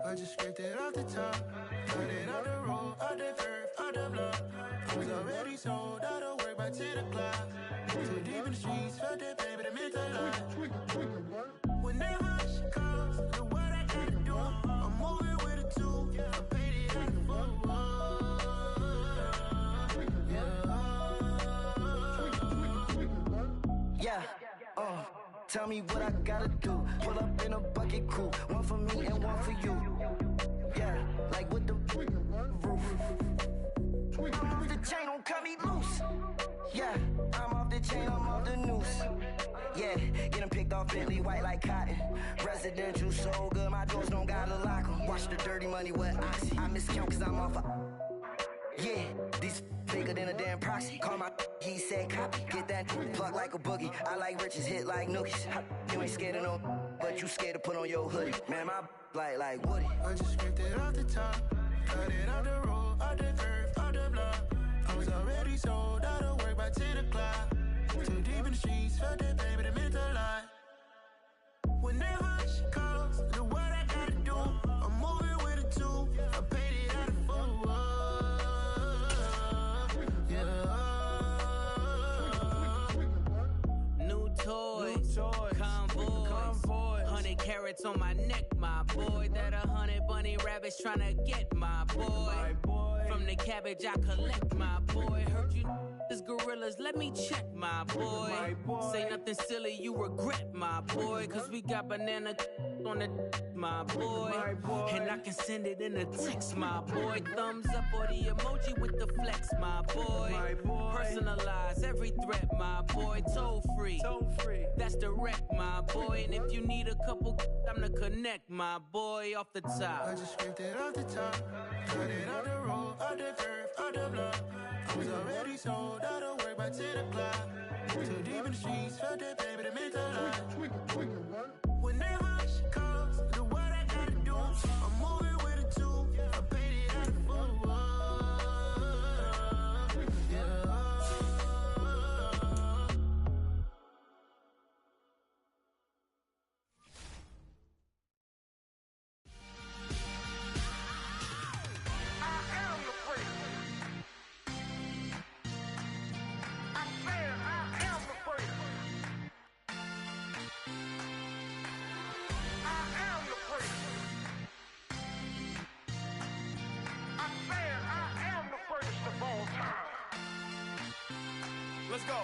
I just scraped it off the top. Cut it out the road, out the curve, out the block. I was already sold out of work by 10 o'clock. Too deep in the streets, felt that baby, that meant a lot. Whenever she calls, do what I gotta do. I'm moving with a two. I paid it out the full. Yeah, tell me what I gotta do. Pull up in a bucket crew, one for me and one for you. Yeah, like with the roof. I'm off the chain, don't cut me loose. Yeah, I'm off the chain, I'm off the noose. Yeah, getting picked off Bentley, white like cotton. Residential so good, my doors don't gotta lock 'em. Watch the dirty money with oxy. I miscount cause I'm off yeah, these bigger than a damn proxy. Call my he said copy. Get that plug like a boogie. I like riches, hit like nookies. You ain't scared of no, but you scared to put on your hoodie. Man, my like Woody. I just scraped it off the top. Cut it out the road, out the curve, out the block. I was already sold out of work by 10 o'clock. Too deep in the streets, felt that baby, that meant a lot. Whenever she calls, do what I gotta do. I'm moving with a two. I paid it out of full. New toys, convoys, 100 carats on my neck, my boy. That 100 bunny rabbits tryna get my boy. From the cabbage I collect, my boy. Heard you is gorillas, let me check, my boy. Say nothing silly, you regret, my boy. Cause we got banana on the my boy. And I can send it in a text, my boy. Thumbs up or the emoji with the flex, my boy. Personalize every threat, my boy. Toll free, that's direct, my boy. And if you need a couple, I'm the connect, my boy. Off the top, I just scraped it off the top. Cut it out the road, out the curve, out the block. I was already sold out of work by 10 o'clock. Too deep in the streets, felt that baby, that meant a lot. Whenever she calls, do what I gotta do. I'm moving with a two. I paid it out of full. Let's go.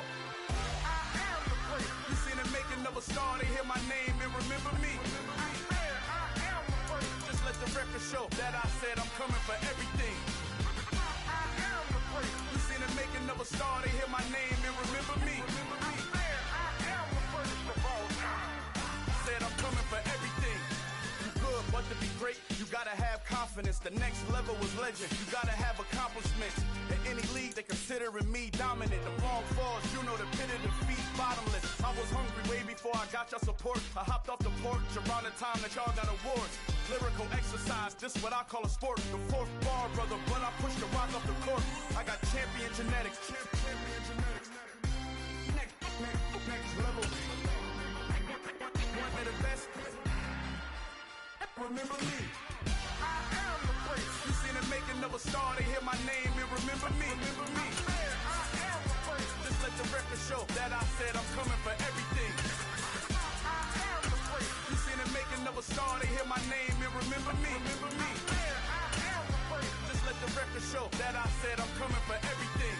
You seen the making of a star, they hear my name and remember me. Just let the record show that I said I'm coming for everything. You seen the making of a star, they hear my name and remember me. Said I'm coming for everything. You good, but to be great, you gotta have confidence. The next level was legend. You gotta have accomplishments. In any league, they considering me dominant. The wrong falls, you know the pit of defeat, bottomless. I was hungry way before I got your support. I hopped off the porch around the time that y'all got awards. Lyrical exercise, this what I call a sport. The fourth bar, brother, but I pushed the rock off the court. I got champion genetics. Next level. One of the best. Remember me. I am the place. You seen the making of a star, they hear my name and remember me. I am the place. Just let the record show that I said I'm coming for everything. I am the place. You seen the making of a star, they hear my name and remember me. I am the place. Just let the record show that I said I'm coming for everything.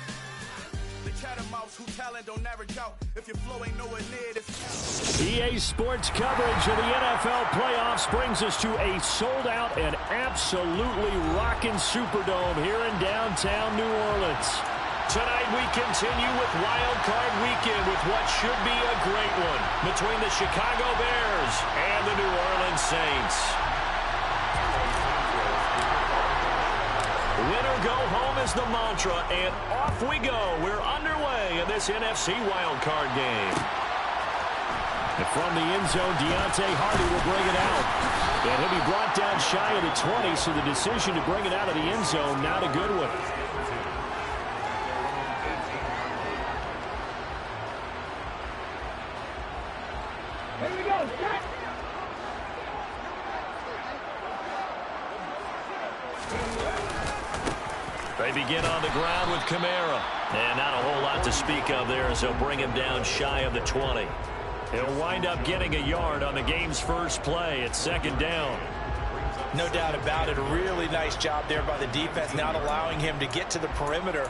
The chattermouths who talent don't average out. If your flow ain't nowhere near this. EA Sports coverage of the NFL playoffs brings us to a sold-out and absolutely rocking Superdome here in downtown New Orleans. Tonight we continue with Wild Card Weekend with what should be a great one between the Chicago Bears and the New Orleans Saints. Winner go home is the mantra, and off we go. We're underway in this NFC wildcard game. And from the end zone, Deontay Hardy will bring it out. And he'll be brought down shy of the 20, so the decision to bring it out of the end zone, not a good one. Here we go, set! begin on the ground with Kamara. And not a whole lot to speak of there as they'll bring him down shy of the 20. He'll wind up getting a yard on the game's first play. It's second down. No doubt about it. A really nice job there by the defense, not allowing him to get to the perimeter.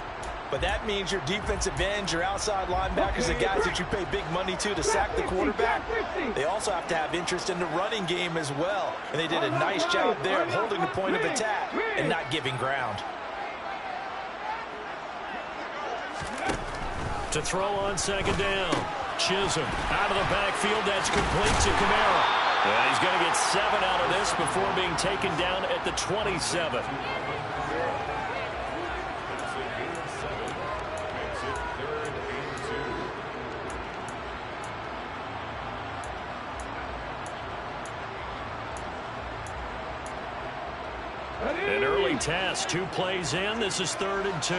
But that means your defensive ends, your outside linebackers, the guys that you pay big money to sack the quarterback, they also have to have interest in the running game as well. And they did a nice job there of holding the point of attack and not giving ground. To throw on second down. Chisholm out of the backfield. That's complete to Kamara. And he's going to get 7 out of this before being taken down at the 27. An early task, 2 plays in. This is 3rd and 2.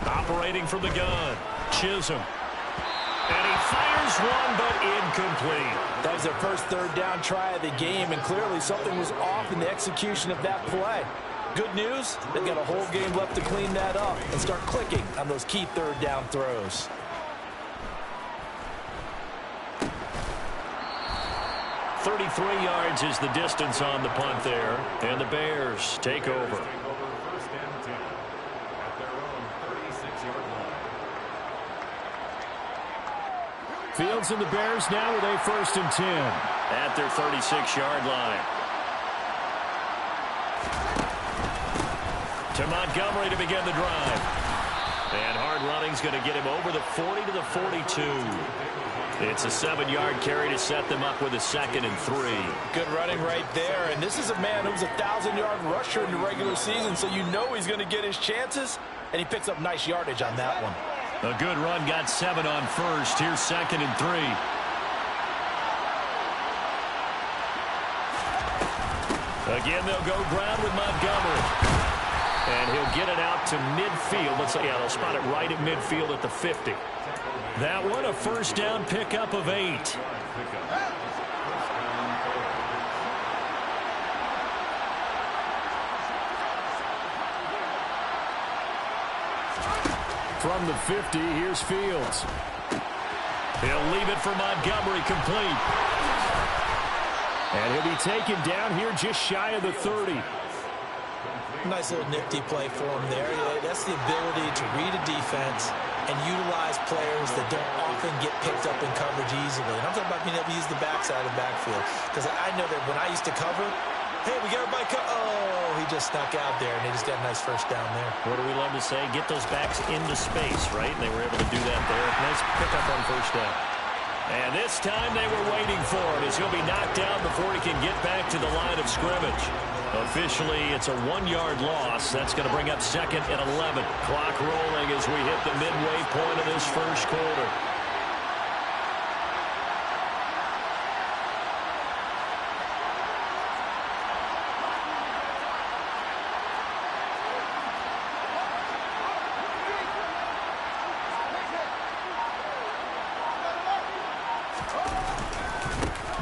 Operating from the gun, Chisholm. And he fires one, but incomplete. That was their first 3rd down try of the game, and clearly something was off in the execution of that play. Good news, they've got a whole game left to clean that up and start clicking on those key 3rd down throws. .33 yards is the distance on the punt there, and the Bears take over. Fields and the Bears now with a 1st and 10 at their 36-yard line. To Montgomery to begin the drive. And hard running's going to get him over the 40 to the 42. It's a 7-yard carry to set them up with a 2nd and 3. Good running right there. And this is a man who's a 1,000-yard rusher in the regular season, so you know he's going to get his chances. And he picks up nice yardage on that one. A good run, got 7 on first. Here's 2nd and 3. Again, they'll go ground with Montgomery. And he'll get it out to midfield. Let's say, yeah, they'll spot it right at midfield at the 50. That one, a 1st down pickup of 8. From the 50, here's Fields. He'll leave it for Montgomery, complete. And he'll be taken down here just shy of the 30. Nice little nifty play for him there. That's the ability to read a defense and utilize players that don't often get picked up in coverage easily. And I'm talking about being able to use the backside of the backfield. Because I know that when I used to cover, hey, we got everybody oh, he just snuck out there, and they just got a nice 1st down there. What do we love to say? Get those backs into space, right? And they were able to do that there. Nice pickup on 1st down. And this time they were waiting for him as he'll be knocked down before he can get back to the line of scrimmage. Officially, it's a 1-yard loss. That's going to bring up 2nd and 11. Clock rolling as we hit the midway point of this first quarter.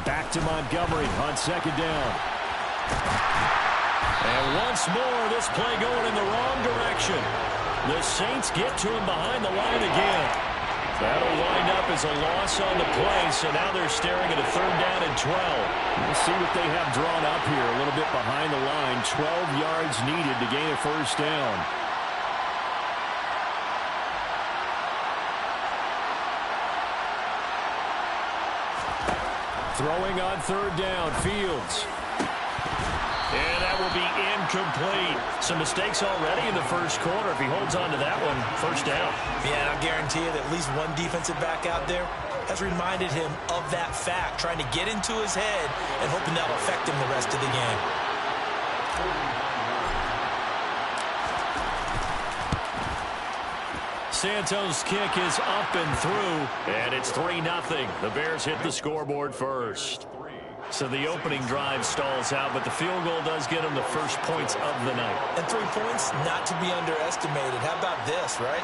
Back to Montgomery on 2nd down. And once more, this play going in the wrong direction. The Saints get to him behind the line again. That'll wind up as a loss on the play, so now they're staring at a 3rd down and 12. We'll see what they have drawn up here, a little bit behind the line. 12 yards needed to gain a 1st down. Throwing on 3rd down, Fields. And that will be incomplete. Some mistakes already in the first quarter. If he holds on to that one, 1st down. Yeah, and I'll guarantee you that at least one defensive back out there has reminded him of that fact, trying to get into his head and hoping that'll affect him the rest of the game. Santos' kick is up and through, and it's 3-0. The Bears hit the scoreboard first. So the opening drive stalls out, but the field goal does get them the first points of the night. And 3 points, not to be underestimated. How about this, right?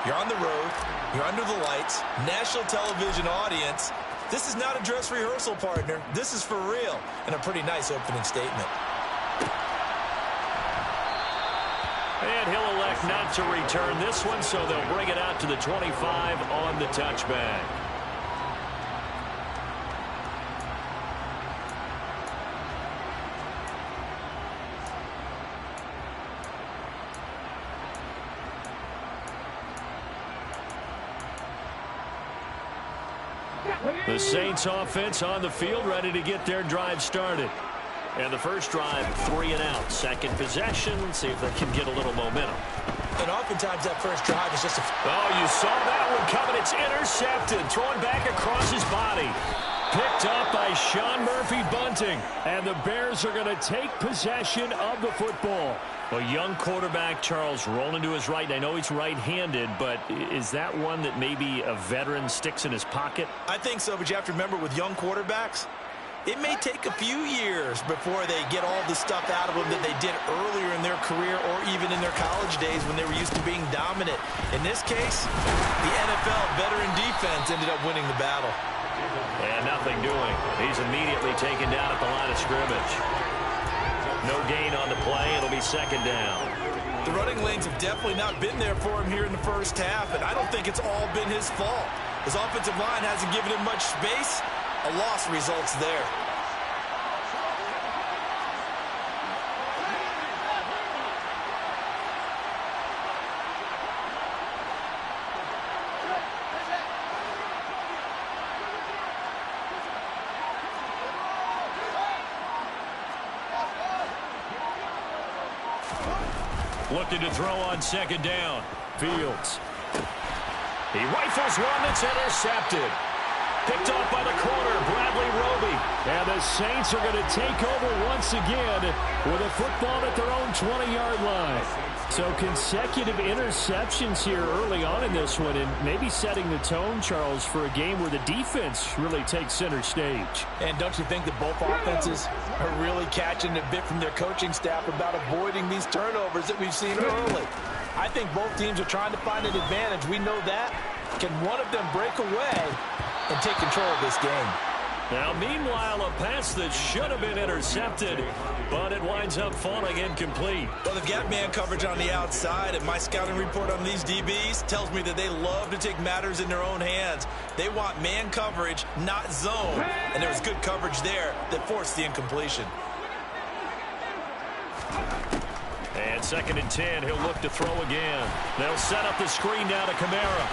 You're on the road, you're under the lights, national television audience. This is not a dress rehearsal, partner. This is for real, and a pretty nice opening statement. And he'll elect not to return this one, so they'll bring it out to the 25 on the touchback. The Saints offense on the field, ready to get their drive started. And the first drive, 3 and out. Second possession. Let's see if they can get a little momentum. And oftentimes that first drive is just a... Oh, you saw that one coming. It's intercepted. Thrown back across his body. Picked up by Sean Murphy-Bunting. And the Bears are going to take possession of the football. A young quarterback, Charles, rolling to his right. I know he's right-handed, but is that one that maybe a veteran sticks in his pocket? I think so, but you have to remember with young quarterbacks, it may take a few years before they get all the stuff out of them that they did earlier in their career or even in their college days when they were used to being dominant. In this case, the NFL veteran defense ended up winning the battle. And nothing doing. He's immediately taken down at the line of scrimmage. No gain on the play. It'll be second down. The running lanes have definitely not been there for him here in the first half, and I don't think it's all been his fault. His offensive line hasn't given him much space. A loss results there. Looking to throw on second down. Fields. He rifles one that's intercepted. Picked off by the corner, Bradley Roby. And the Saints are going to take over once again with a football at their own 20-yard line. So consecutive interceptions here early on in this one, and maybe setting the tone, Charles, for a game where the defense really takes center stage. And don't you think that both offenses are really catching a bit from their coaching staff about avoiding these turnovers that we've seen early? I think both teams are trying to find an advantage. We know that. Can one of them break away and take control of this game? Now, meanwhile, a pass that should have been intercepted, but it winds up falling incomplete. Well, they've got man coverage on the outside, and my scouting report on these DBs tells me that they love to take matters in their own hands. They want man coverage, not zone, and there was good coverage there that forced the incompletion. And second and 10, he'll look to throw again. They'll set up the screen now to Kamara.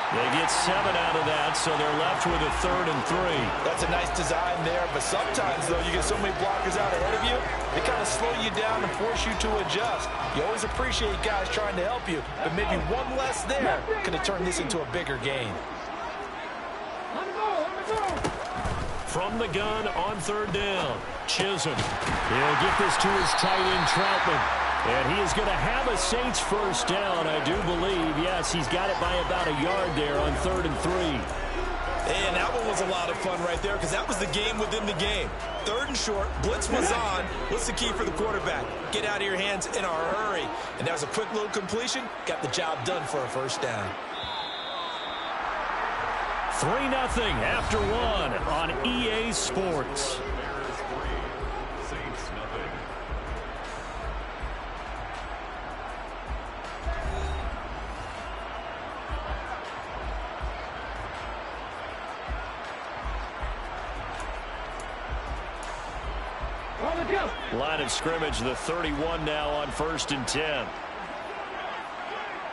They get 7 out of that, so they're left with a 3rd and 3. That's a nice design there, but sometimes, though, you get so many blockers out ahead of you, they kind of slow you down and force you to adjust. You always appreciate guys trying to help you, but maybe one less there could have turned this into a bigger game. From the gun on 3rd down, Chisholm. He'll get this to his tight end, Troutman. And he is going to have a Saints first down, I do believe. Yes, he's got it by about a yard there on 3rd and 3. And that one was a lot of fun right there because that was the game within the game. 3rd and short, blitz was on. What's the key for the quarterback? Get out of your hands in a hurry. And that was a quick little completion. Got the job done for a first down. 3-0 after 1 on EA Sports. Line of scrimmage, the 31 now on 1st and 10.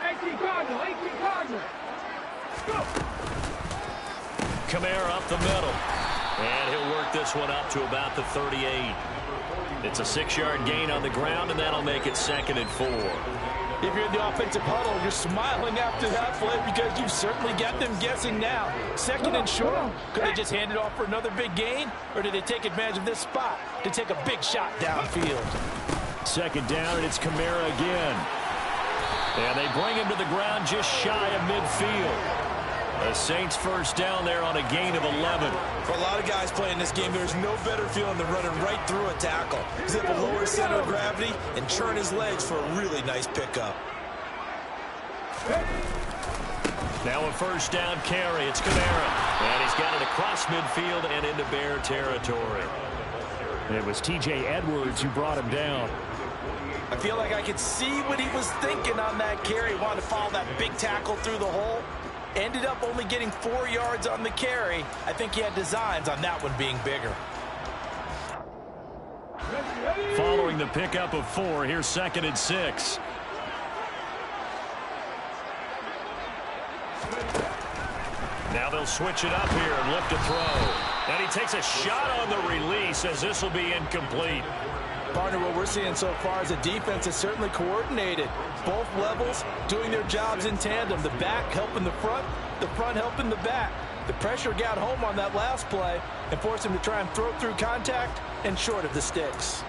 18 Cardinal, 18 Cardinal. Go. Kamara up the middle. And he'll work this one up to about the 38. It's a 6-yard gain on the ground, and that'll make it 2nd and 4. If you're in the offensive huddle, you're smiling after that play because you've certainly got them guessing now. 2nd and short, could they just hand it off for another big gain? Or did they take advantage of this spot to take a big shot downfield? 2nd down, and it's Kamara again. And they bring him to the ground just shy of midfield. The Saints first down there on a gain of 11. For a lot of guys playing this game, there's no better feeling than running right through a tackle. Zip a lower center of gravity and churn his legs for a really nice pickup. Now a first down carry. It's Kamara. And he's got it across midfield and into Bear territory. It was T.J. Edwards who brought him down. I feel like I could see what he was thinking on that carry. Wanted to follow that big tackle through the hole. Ended up only getting 4 yards on the carry. I think he had designs on that one being bigger. Following the pickup of 4, here's 2nd and 6. Now they'll switch it up here and lift a throw. And he takes a shot on the release as this will be incomplete. Partner, what we're seeing so far is the defense is certainly coordinated. Both levels doing their jobs in tandem. The back helping the front helping the back. The pressure got home on that last play and forced him to try and throw through contact and short of the sticks.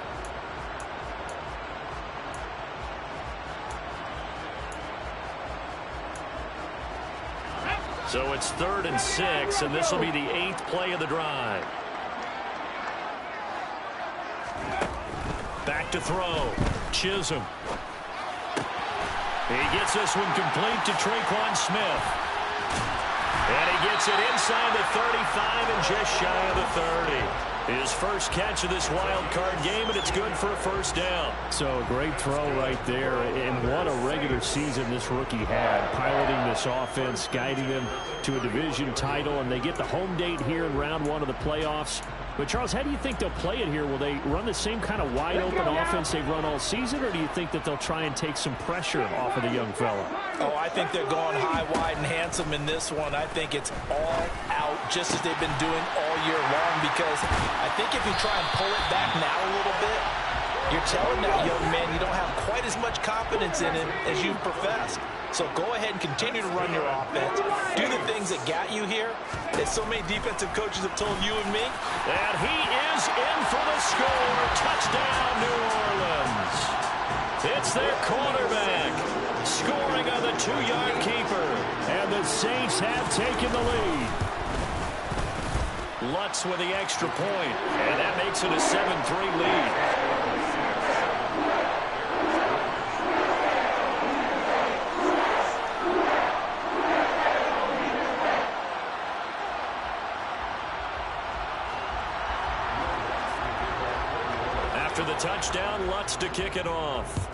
So it's 3rd and 6, and this will be the 8th play of the drive. Back to throw. Chisholm. He gets this one complete to Tre'Quan Smith. And he gets it inside the 35 and just shy of the 30. His first catch of this wild card game, and it's good for a first down. So a great throw right there, and what a regular season this rookie had, piloting this offense, guiding them to a division title, and they get the home date here in round 1 of the playoffs. But, Charles, how do you think they'll play it here? Will they run the same kind of wide-open offense they've run all season, or do you think that they'll try and take some pressure off of the young fella? Oh, I think they're going high, wide, and handsome in this one. I think it's all out, just as they've been doing all year long, because I think if you try and pull it back now a little bit, you're telling that young man you don't have quite as much confidence in him as you've professed. So go ahead and continue to run your offense. Do the things that got you here, as so many defensive coaches have told you and me. And he is in for the score. Touchdown, New Orleans. It's their quarterback scoring on the 2-yard keeper. And the Saints have taken the lead. Lutz with the extra point, and that makes it a 7-3 lead. After the touchdown, Lutz to kick it off.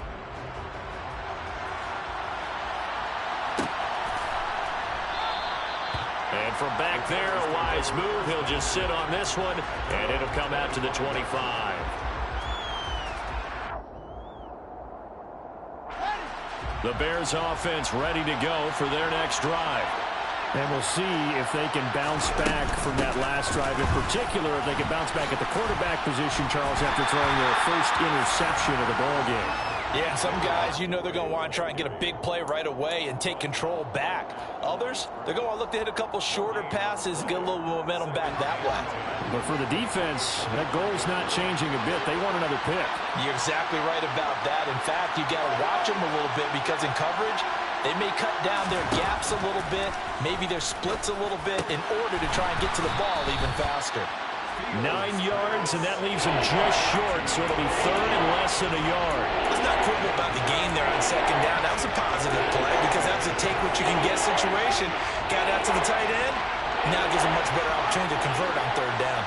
And from back there, a wise move. He'll just sit on this one, and it'll come out to the 25. The Bears offense ready to go for their next drive. And we'll see if they can bounce back from that last drive. In particular, if they can bounce back at the quarterback position, Charles, after throwing their first interception of the ballgame. Yeah, and some guys, you know they're going to want to try and get a big play right away and take control back. Others, they're going to look to hit a couple shorter passes, get a little momentum back that way. But for the defense, that goal's not changing a bit. They want another pick. You're exactly right about that. In fact, you got to watch them a little bit, because in coverage, they may cut down their gaps a little bit, maybe their splits a little bit, in order to try and get to the ball even faster. 9 yards, and that leaves him just short, so it'll be 3rd and less than a yard. Let's not quibble about the game there on 2nd down. That was a positive play, because that was a take-what-you-can-get situation. Got out to the tight end. Now gives a much better opportunity to convert on 3rd down.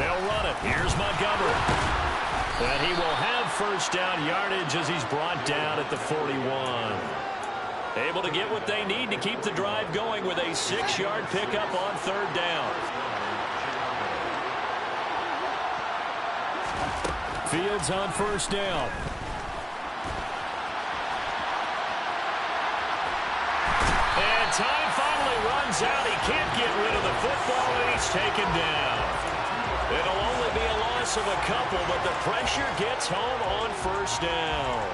They'll run it. Here's Montgomery. And he will have first down yardage as he's brought down at the 41. Able to get what they need to keep the drive going with a 6-yard pickup on 3rd down. Fields on first down. And time finally runs out. He can't get rid of the football, and he's taken down. It'll only be a loss of a couple, but the pressure gets home on first down.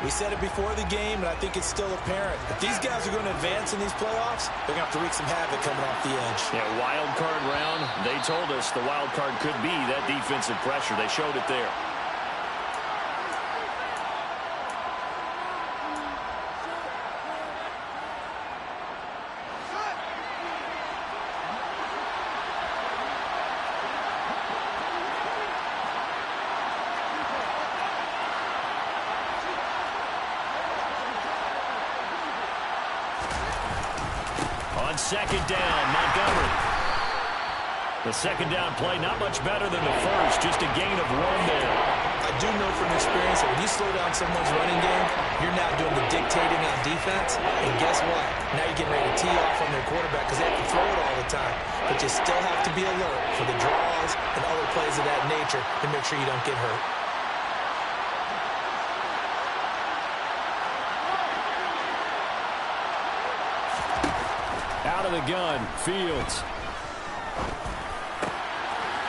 We said it before the game, and I think it's still apparent. If these guys are going to advance in these playoffs, they're going to have to wreak some havoc coming off the edge. Yeah, wild card round. They told us the wild card could be that defensive pressure. They showed it there. On 2nd down, Montgomery. The second down play, not much better than the first, just a gain of 1 there. I do know from experience that when you slow down someone's running game, you're now doing the dictating on defense. And guess what? Now you're getting ready to tee off on their quarterback because they have to throw it all the time. But you still have to be alert for the draws and other plays of that nature to make sure you don't get hurt. Out of the gun, Fields.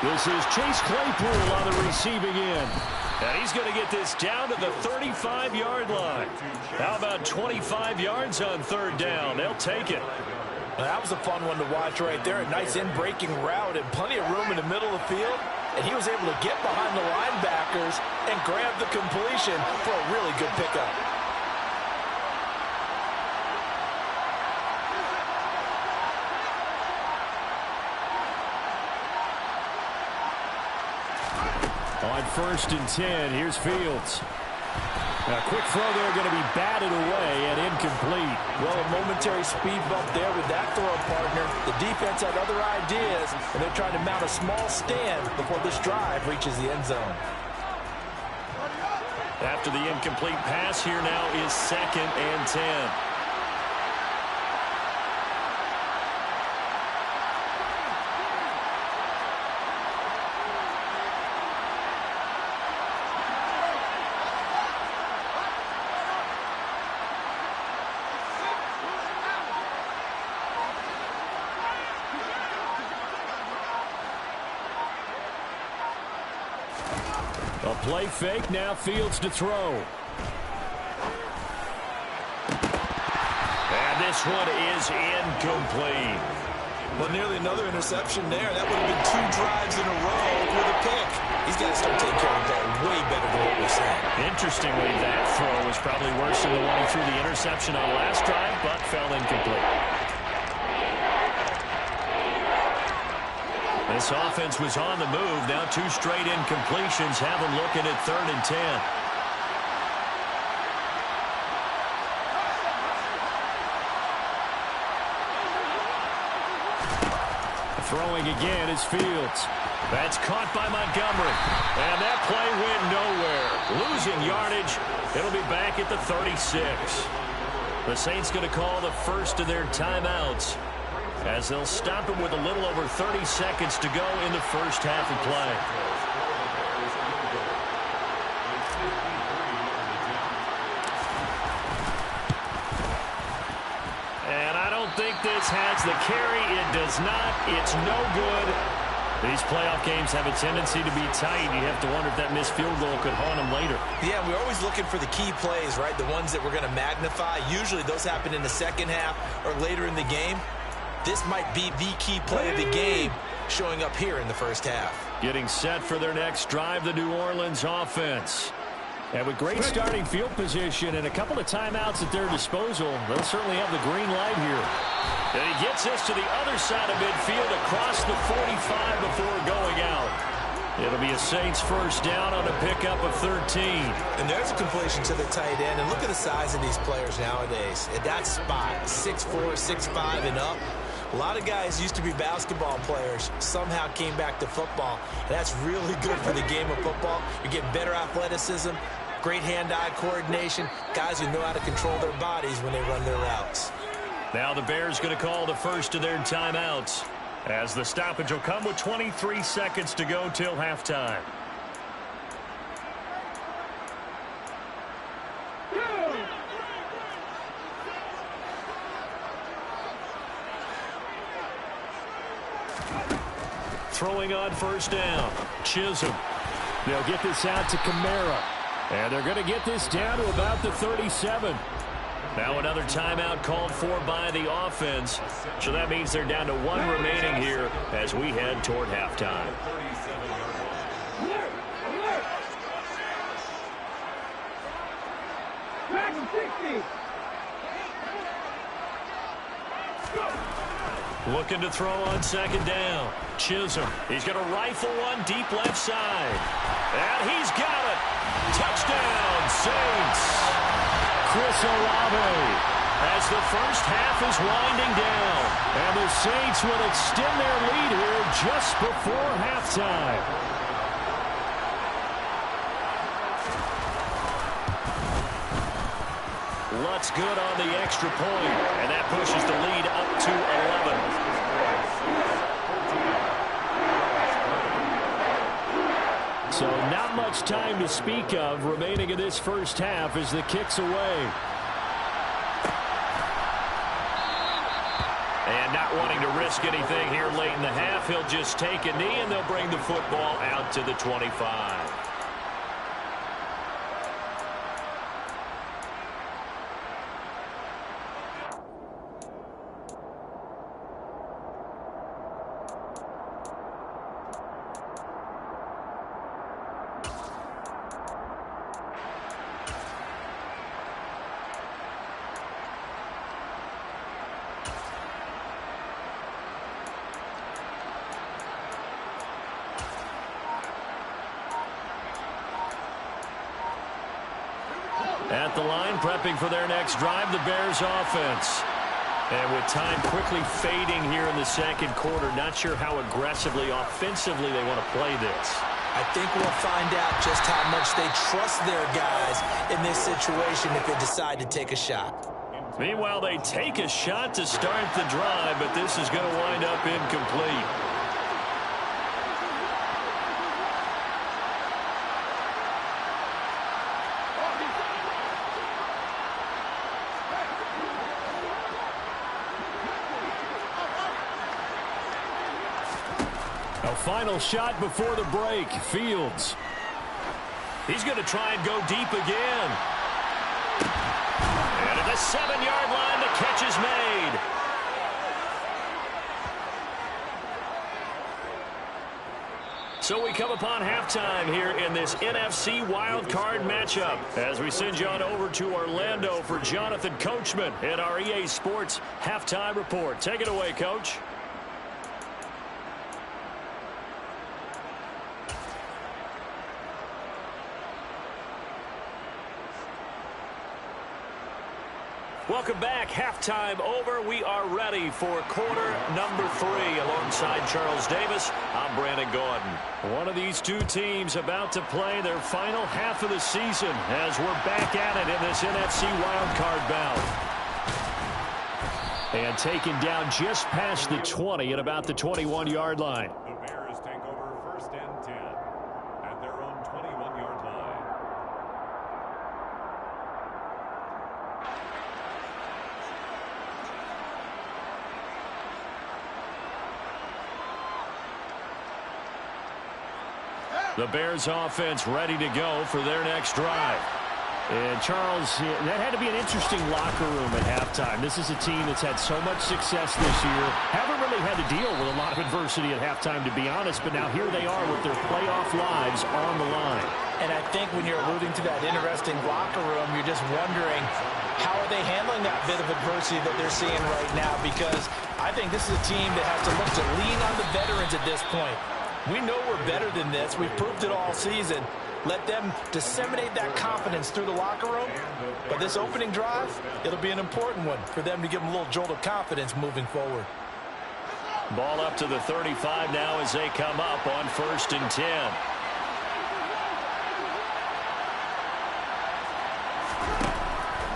This is Chase Claypool on the receiving end. And he's going to get this down to the 35-yard line. How about 25 yards on third down? They'll take it. Well, that was a fun one to watch right there. A nice in-breaking route and plenty of room in the middle of the field. And he was able to get behind the linebackers and grab the completion for a really good pickup. On 1st and 10, here's Fields. Now, quick throw there, going to be batted away and incomplete. Well, a momentary speed bump there with that throw partner. The defense had other ideas, and they're trying to mount a small stand before this drive reaches the end zone. After the incomplete pass, here now is 2nd and 10. A play fake, now Fields to throw. And this one is incomplete. Well, nearly another interception there. That would have been 2 drives in a row with a pick. He's got to start taking care of the ball way better than what we're saying. Interestingly, that throw was probably worse than the one he threw the interception on last drive, but fell incomplete. This offense was on the move. Now 2 straight incompletions have them looking at 3rd and 10. Throwing again is Fields. That's caught by Montgomery. And that play went nowhere. Losing yardage. It'll be back at the 36. The Saints going to call the first of their timeouts, as they'll stop him with a little over 30 seconds to go in the first half of play. And I don't think this has the carry. It does not. It's no good. These playoff games have a tendency to be tight. You have to wonder if that missed field goal could haunt them later. Yeah, we're always looking for the key plays, right? The ones that we're going to magnify. Usually those happen in the second half or later in the game. This might be the key play of the game showing up here in the first half. Getting set for their next drive, the New Orleans offense. And with great starting field position and a couple of timeouts at their disposal, they'll certainly have the green light here. And he gets this to the other side of midfield across the 45 before going out. It'll be a Saints first down on a pickup of 13. And there's a completion to the tight end. And look at the size of these players nowadays. At that spot, 6'4", 6'5", and up. A lot of guys used to be basketball players, somehow came back to football. And that's really good for the game of football. You get better athleticism, great hand-eye coordination, guys who know how to control their bodies when they run their routes. Now the Bears going to call the first of their timeouts, as the stoppage will come with 23 seconds to go till halftime. Throwing on first down, Chisholm. They'll get this out to Kamara. And they're going to get this down to about the 37. Now another timeout called for by the offense. So that means they're down to 1 remaining here as we head toward halftime. Looking to throw on second down. Chisholm. He's going to rifle one deep left side. And he's got it. Touchdown, Saints. Chris Olave. as the first half is winding down. And the Saints will extend their lead here just before halftime. Lutz good on the extra point, and that pushes the lead up to 11. So not much time to speak of remaining in this first half as the kick's away. And not wanting to risk anything here late in the half, he'll just take a knee and they'll bring the football out to the 25. At the line, prepping for their next drive, the Bears offense. And with time quickly fading here in the second quarter, not sure how aggressively, offensively they want to play this. I think we'll find out just how much they trust their guys in this situation if they decide to take a shot. Meanwhile, they take a shot to start the drive, but this is going to wind up incomplete. Final shot before the break. Fields. He's going to try and go deep again. And at the 7-yard line, the catch is made. So we come upon halftime here in this NFC wildcard matchup as we send you on over to Orlando for Jonathan Coachman in our EA Sports Halftime Report. Take it away, Coach. Welcome back. Halftime over. We are ready for quarter number 3. Alongside Charles Davis, I'm Brandon Gordon. One of these two teams about to play their final half of the season as we're back at it in this NFC wildcard bout. And taken down just past the 20 at about the 21-yard line. The Bears take over 1st and 10 at their own 21-yard line. The Bears offense ready to go for their next drive. And Charles, that had to be an interesting locker room at halftime. This is a team that's had so much success this year. Haven't really had to deal with a lot of adversity at halftime, to be honest. But now here they are with their playoff lives on the line. And I think when you're alluding to that interesting locker room, you're just wondering how are they handling that bit of adversity that they're seeing right now? Because I think this is a team that has to look to lean on the veterans at this point. We know we're better than this. We've proved it all season. Let them disseminate that confidence through the locker room. But this opening drive, it'll be an important one for them to give them a little jolt of confidence moving forward. Ball up to the 35 now as they come up on 1st and 10.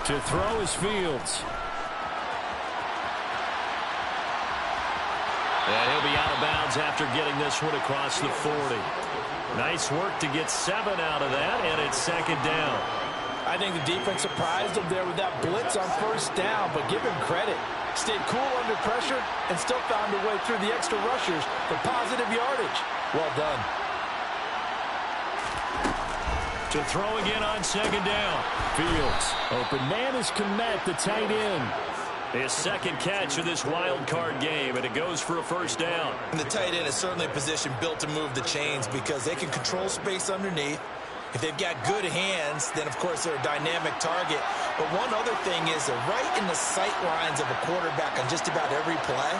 To throw is Fields. And he'll be out of bounds after getting this one across the 40. Nice work to get 7 out of that, and it's 2nd down. I think the defense surprised them there with that blitz on 1st down, but give him credit. Stayed cool under pressure and still found a way through the extra rushers for positive yardage. Well done. To throw again on 2nd down. Fields. Open man is Kmet, the tight end. His 2nd catch of this wild card game, and it goes for a 1st down. And the tight end is certainly a position built to move the chains because they can control space underneath. If they've got good hands, then, of course, they're a dynamic target. But one other thing is they're right in the sight lines of a quarterback on just about every play,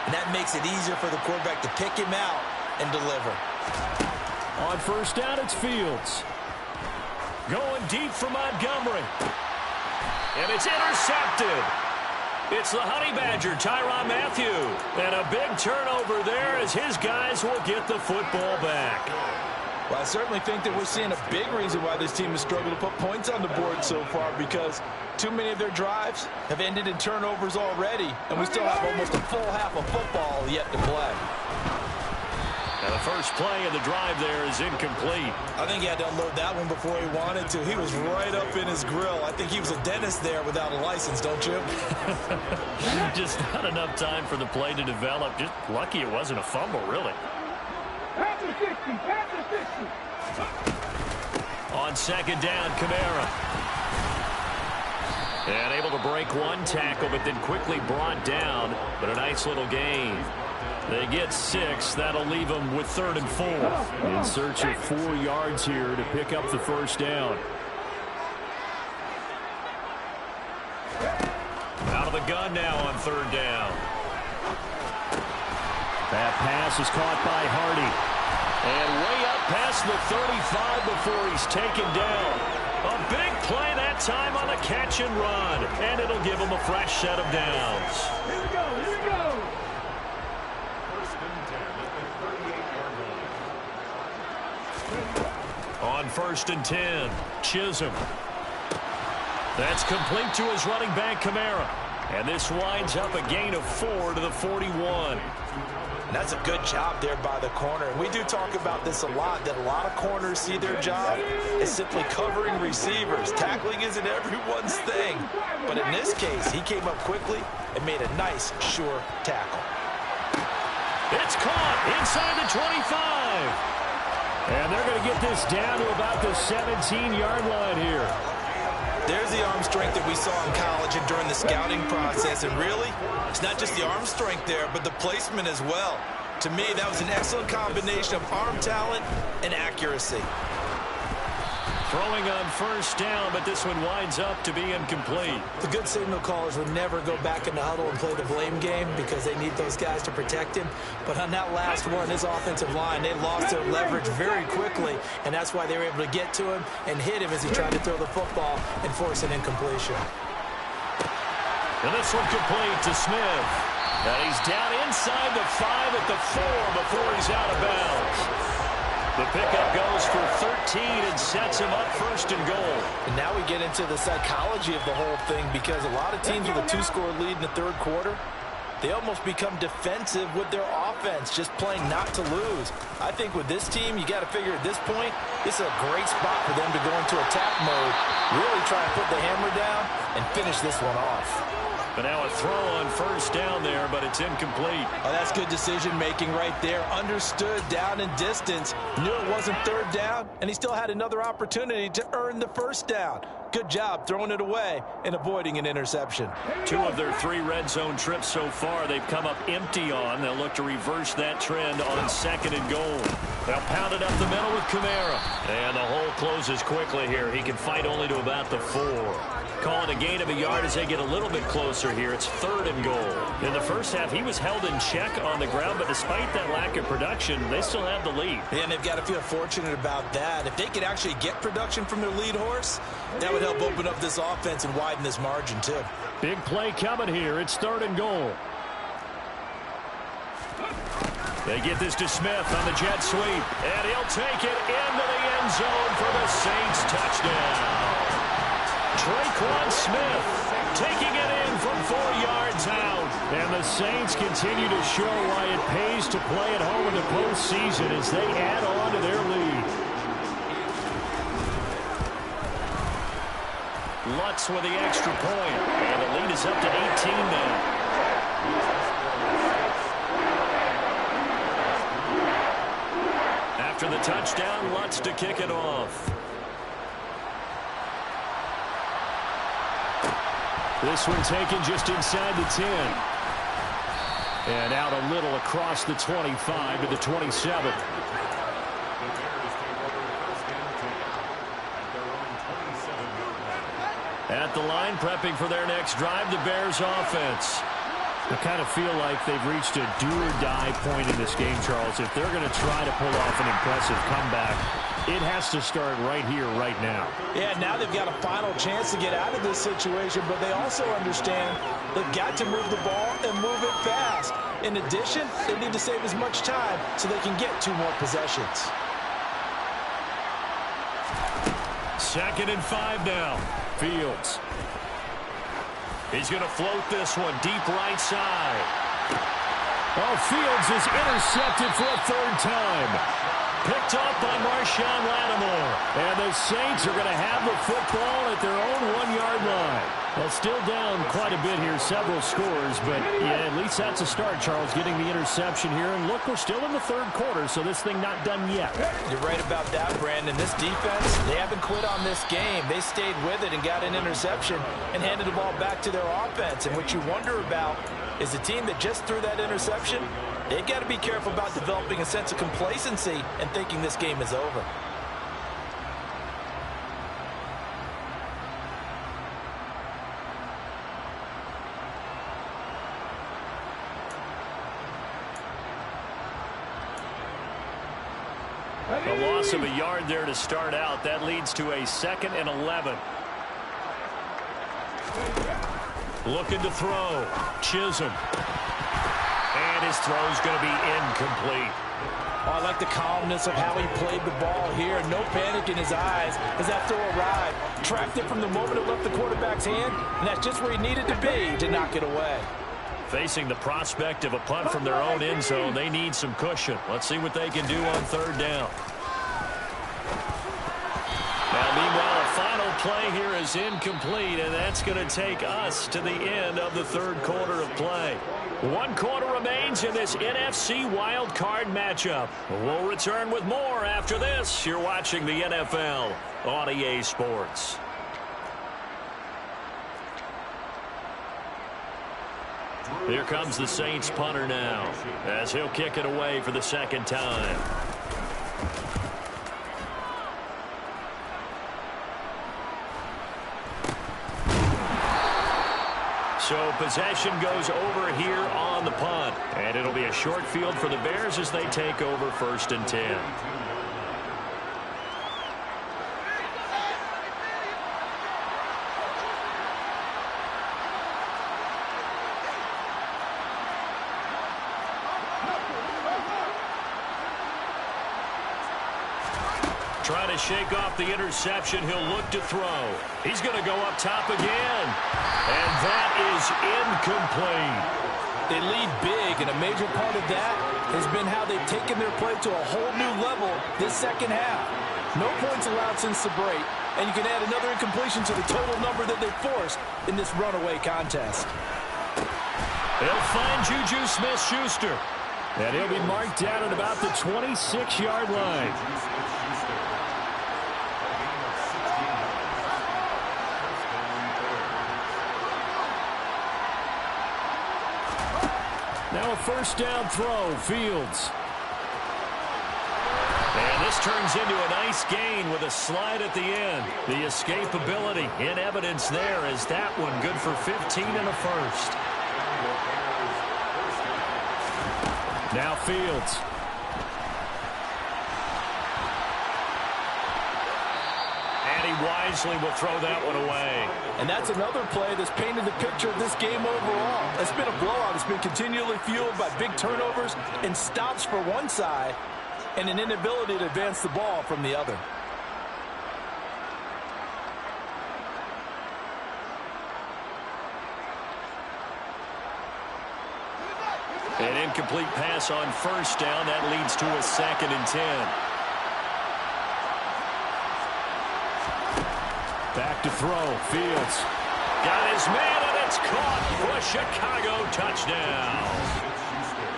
and that makes it easier for the quarterback to pick him out and deliver. On 1st down, it's Fields. Going deep for Montgomery. And it's intercepted. It's the Honey Badger, Tyrann Mathieu. And a big turnover there as his guys will get the football back. Well, I certainly think that we're seeing a big reason why this team has struggled to put points on the board so far, because too many of their drives have ended in turnovers already, and we still have almost a full half of football yet to play. Now the first play of the drive there is incomplete. I think he had to unload that one before he wanted to. He was right up in his grill. I think he was a dentist there without a license, don't you? Just not enough time for the play to develop. Just lucky it wasn't a fumble, really. Panther 60, Panther 60. On second down, Kamara. And able to break one tackle, but then quickly brought down. But a nice little gain. They get 6. That'll leave them with 3rd and 4. In search of 4 yards here to pick up the first down. Out of the gun now on 3rd down. That pass is caught by Hardy. And way up past the 35 before he's taken down. A big play that time on the catch and run. And it'll give him a fresh set of downs. Here we go, here we go. On 1st and 10, Chisholm. That's complete to his running back, Kamara. And this winds up a gain of 4 to the 41. And that's a good job there by the corner. And we do talk about this a lot, that a lot of corners see their job as simply covering receivers. Tackling isn't everyone's thing. But in this case, he came up quickly and made a nice, sure tackle. It's caught inside the 25. And they're going to get this down to about the 17-yard line here. There's the arm strength that we saw in college and during the scouting process. And really, it's not just the arm strength there, but the placement as well. To me, that was an excellent combination of arm talent and accuracy. Throwing on 1st down, but this one winds up to be incomplete. The good signal callers would never go back in the huddle and play the blame game because they need those guys to protect him. But on that last one, his offensive line, they lost their leverage very quickly, and that's why they were able to get to him and hit him as he tried to throw the football and force an incompletion. And this one complete to Smith. And he's down inside the 5 at the 4 before he's out of bounds. The pickup goes for 13 and sets him up 1st and goal. And now we get into the psychology of the whole thing, because a lot of teams with a 2-score lead in the 3rd quarter, they almost become defensive with their offense, just playing not to lose. I think with this team, you got to figure at this point, this is a great spot for them to go into attack mode, really try and put the hammer down and finish this one off. But now a throw on 1st down there, but it's incomplete. Oh, that's good decision-making right there. Understood down and distance. Knew it wasn't 3rd down, and he still had another opportunity to earn the 1st down. Good job throwing it away and avoiding an interception. 2 of their 3 red zone trips so far, they've come up empty on. They'll look to reverse that trend on 2nd and goal. They'll pound it up the middle with Kamara. And the hole closes quickly here. He can fight only to about the 4. Call it a gain of a yard as they get a little bit closer here. It's 3rd and goal. In the first half, he was held in check on the ground, but despite that lack of production, they still have the lead. And they've got to feel fortunate about that. If they could actually get production from their lead horse, that would help open up this offense and widen this margin, too. Big play coming here. It's 3rd and goal. They get this to Smith on the jet sweep, and he'll take it into the end zone for the Saints touchdown. Tre'Quan Smith taking it in from 4 yards out. And the Saints continue to show why it pays to play at home in the postseason as they add on to their lead. Lutz with the extra point. And the lead is up to 18 now. After the touchdown, Lutz to kick it off. This one taken just inside the 10. And out a little across the 25 to the 27. At the line, prepping for their next drive, the Bears offense. I kind of feel like they've reached a do-or-die point in this game, Charles. If they're going to try to pull off an impressive comeback, It has to start right here, right now. Yeah, now they've got a final chance to get out of this situation, but they also understand they've got to move the ball and move it fast. In addition, they need to save as much time so they can get 2 more possessions. 2nd and 5 now. Fields. He's going to float this one deep right side. Oh, Fields is intercepted for a 3rd time. Picked off by Marshawn Lattimore. And the Saints are going to have the football at their own 1-yard line. Well, still down quite a bit here, several scores, but yeah, at least that's a start, Charles, getting the interception here. And look, we're still in the 3rd quarter, so this thing not done yet. You're right about that, Brandon. This defense, they haven't quit on this game. They stayed with it and got an interception and handed the ball back to their offense. And what you wonder about is the team that just threw that interception, they've got to be careful about developing a sense of complacency and thinking this game is over. A loss of a yard there to start out. That leads to a 2nd and 11. Looking to throw. Chisholm. And his throw's going to be incomplete. Oh, I like the calmness of how he played the ball here. No panic in his eyes as that throw arrived. Tracked it from the moment it left the quarterback's hand, and that's just where he needed to be to knock it away. Facing the prospect of a punt from their own end zone, they need some cushion. Let's see what they can do on 3rd down. Now, meanwhile, a final play here is incomplete, and that's going to take us to the end of the 3rd quarter of play. 1 quarter remains in this NFC Wild Card matchup. We'll return with more after this. You're watching the NFL on EA Sports. Here comes the Saints punter now, as he'll kick it away for the 2nd time. So possession goes over here on the punt. And it'll be a short field for the Bears as they take over 1st and 10. Trying to shake off the interception. He'll look to throw. He's going to go up top again. And that is incomplete. They lead big, and a major part of that has been how they've taken their play to a whole new level this 2nd half. No points allowed since the break, and you can add another incompletion to the total number that they've forced in this runaway contest. They'll find Juju Smith-Schuster. And he'll be marked down at about the 26-yard line. Now a 1st down throw, Fields. And this turns into a nice gain with a slide at the end. The escapability in evidence there is that one good for 15 and a 1st. Now Fields. And he wisely will throw that one away. And that's another play that's painted the picture of this game overall. It's been a blowout. It's been continually fueled by big turnovers and stops for one side and an inability to advance the ball from the other. An incomplete pass on 1st down. That leads to a 2nd and 10. Back to throw. Fields. Got his man, and it's caught for a Chicago touchdown.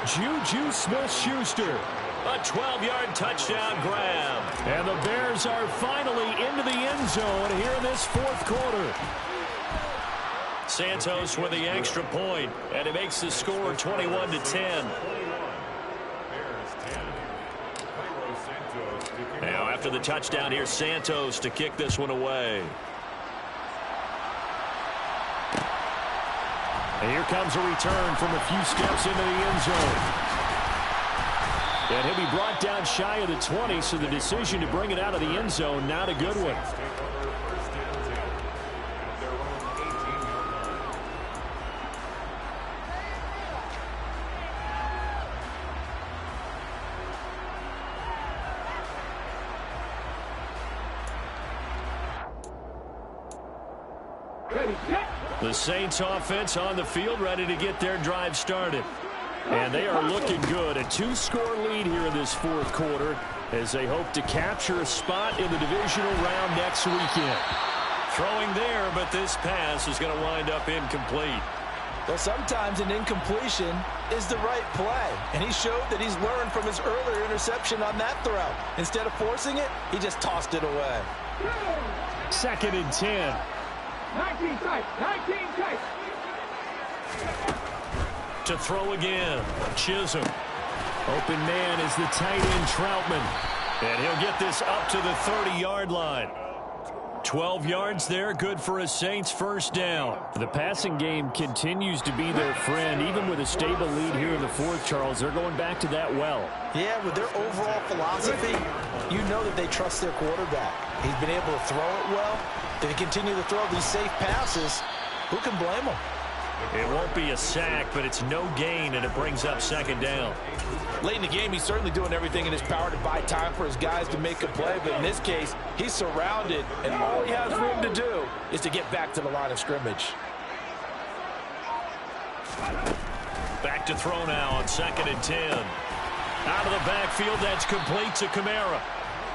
Juju Smith-Schuster. A 12-yard touchdown grab. And the Bears are finally into the end zone here in this 4th quarter. Santos with the extra point, and it makes the score 21-10. Now after the touchdown, here's Santos to kick this one away. And here comes a return from a few steps into the end zone. And he'll be brought down shy of the 20, so the decision to bring it out of the end zone, not a good one. The Saints offense on the field, ready to get their drive started. And they are looking good. A 2-score lead here in this fourth quarter as they hope to capture a spot in the divisional round next weekend. Throwing there, but this pass is going to wind up incomplete. Well, sometimes an incompletion is the right play. And he showed that he's learned from his earlier interception on that throw. Instead of forcing it, he just tossed it away. 2nd and 10. 19 tight. 19 tight. To throw again. Chisholm. Open man is the tight end Troutman. And he'll get this up to the 30-yard line. 12 yards there, good for a Saints first down. The passing game continues to be their friend. Even with a stable lead here in the fourth, Charles, they're going back to that well. Yeah, with their overall philosophy, you know that they trust their quarterback. He's been able to throw it well. If he continue to throw these safe passes, who can blame him? It won't be a sack, but it's no gain, and it brings up 2nd down. Late in the game, he's certainly doing everything in his power to buy time for his guys to make a play. But in this case, he's surrounded, and all he has room to do is to get back to the line of scrimmage. Back to throw now on 2nd and 10. Out of the backfield, that's complete to Kamara.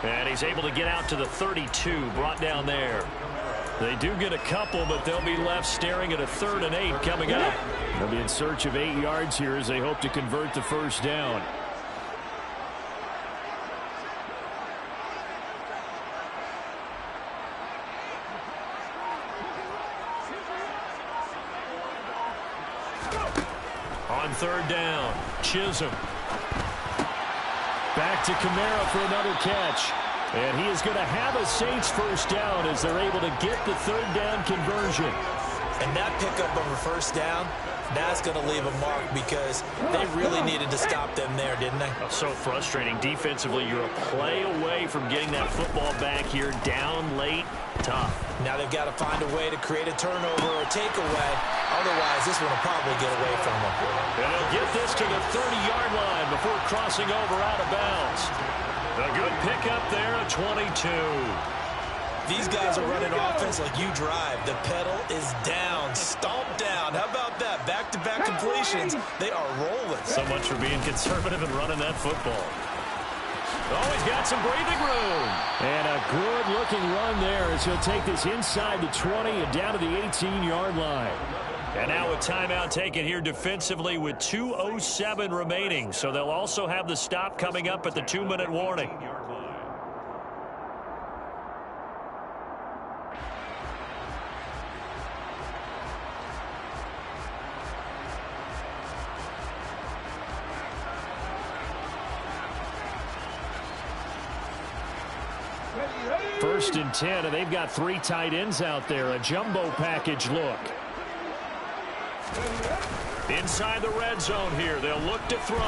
And he's able to get out to the 32, brought down there. They do get a couple, but they'll be left staring at a 3rd and 8 coming up. They'll be in search of 8 yards here as they hope to convert the first down. On 3rd down, Chisholm. Back to Kamara for another catch. And he is going to have a Saints first down as they're able to get the 3rd down conversion. And that pickup of a first down, that's going to leave a mark because they really needed to stop them there, didn't they? So frustrating. Defensively, you're a play away from getting that football back here down late. Tough. Now they've got to find a way to create a turnover or takeaway. Otherwise, this one will probably get away from them. And they'll get this to the 30-yard line before crossing over out of bounds. A good pickup there at 22. These guys are running offense like you drive. The pedal is down, stomped down. How about that? Back-to-back completions. They are rolling. So much for being conservative and running that football. Oh, he's got some breathing room. And a good-looking run there as he'll take this inside the 20 and down to the 18-yard line. And now a timeout taken here defensively with 2:07 remaining. So they'll also have the stop coming up at the 2-minute warning. First and 10, and they've got 3 tight ends out there. A jumbo package look. Inside the red zone here. They'll look to throw.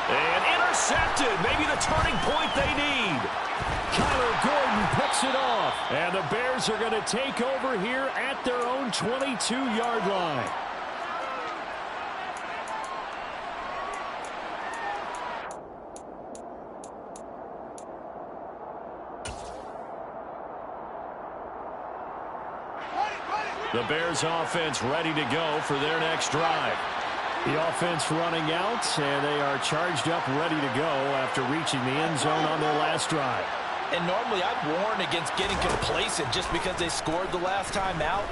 And intercepted. Maybe the turning point they need. Kyler Gordon picks it off. And the Bears are going to take over here at their own 22-yard line. The Bears offense ready to go for their next drive. The offense running out, and they are charged up, ready to go after reaching the end zone on their last drive. And normally I'd warn against getting complacent just because they scored the last time out.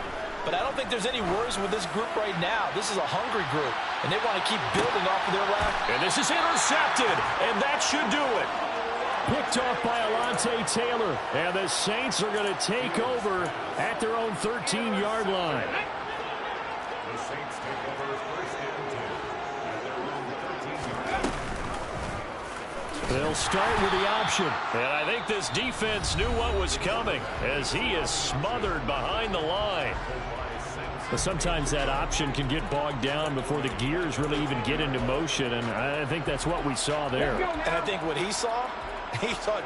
But I don't think there's any worries with this group right now. This is a hungry group, and they want to keep building off of their last. And this is intercepted, and that should do it. Picked off by Alontae Taylor. And the Saints are going to take over at their own 13-yard line. The Saints take over first and 10 at their own 13-yard line. They'll start with the option. And I think this defense knew what was coming as he is smothered behind the line. But sometimes that option can get bogged down before the gears really even get into motion, and I think that's what we saw there. And I think what he saw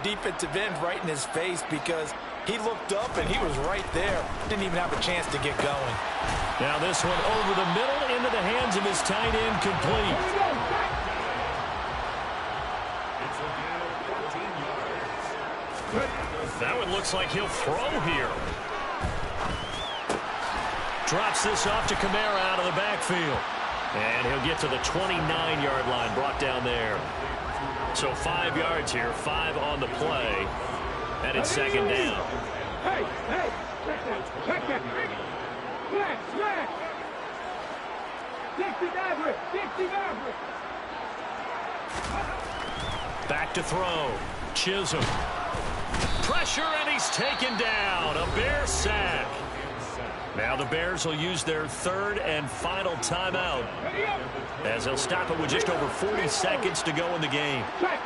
defensive end right in his face, because he looked up and he was right there. Didn't even have a chance to get going. Now this one over the middle into the hands of his tight end, complete. That one looks like he'll throw here. Drops this off to Kamara out of the backfield. And he'll get to the 29-yard line, brought down there. So 5 yards here, 5 on the play. And it's second down. Hey, check that. Flat. Dixie Maverick. Back to throw. Chisholm. Pressure, and he's taken down. A Bear sack. Now the Bears will use their third and final timeout, as they'll stop it with just over 40 seconds to go in the game. Check.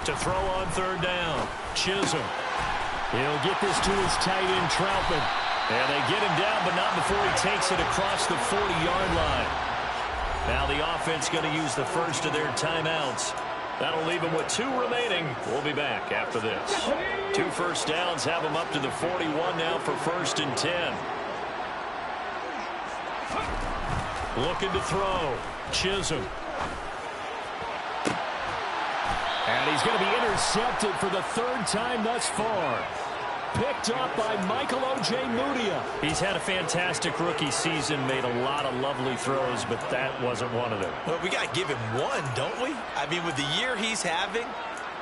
To throw on third down, Chisholm. He'll get this to his tight end, Troutman. And they get him down, but not before he takes it across the 40-yard line. Now the offense going to use the first of their timeouts. That'll leave them with 2 remaining. We'll be back after this. 2 first downs have them up to the 41 now for 1st and 10. Looking to throw. Chisholm. And he's going to be intercepted for the 3rd time thus far. Picked up by Michael O.J. Mudia. He's had a fantastic rookie season, made a lot of lovely throws, but that wasn't one of them. Well, we got to give him one, don't we? I mean, with the year he's having,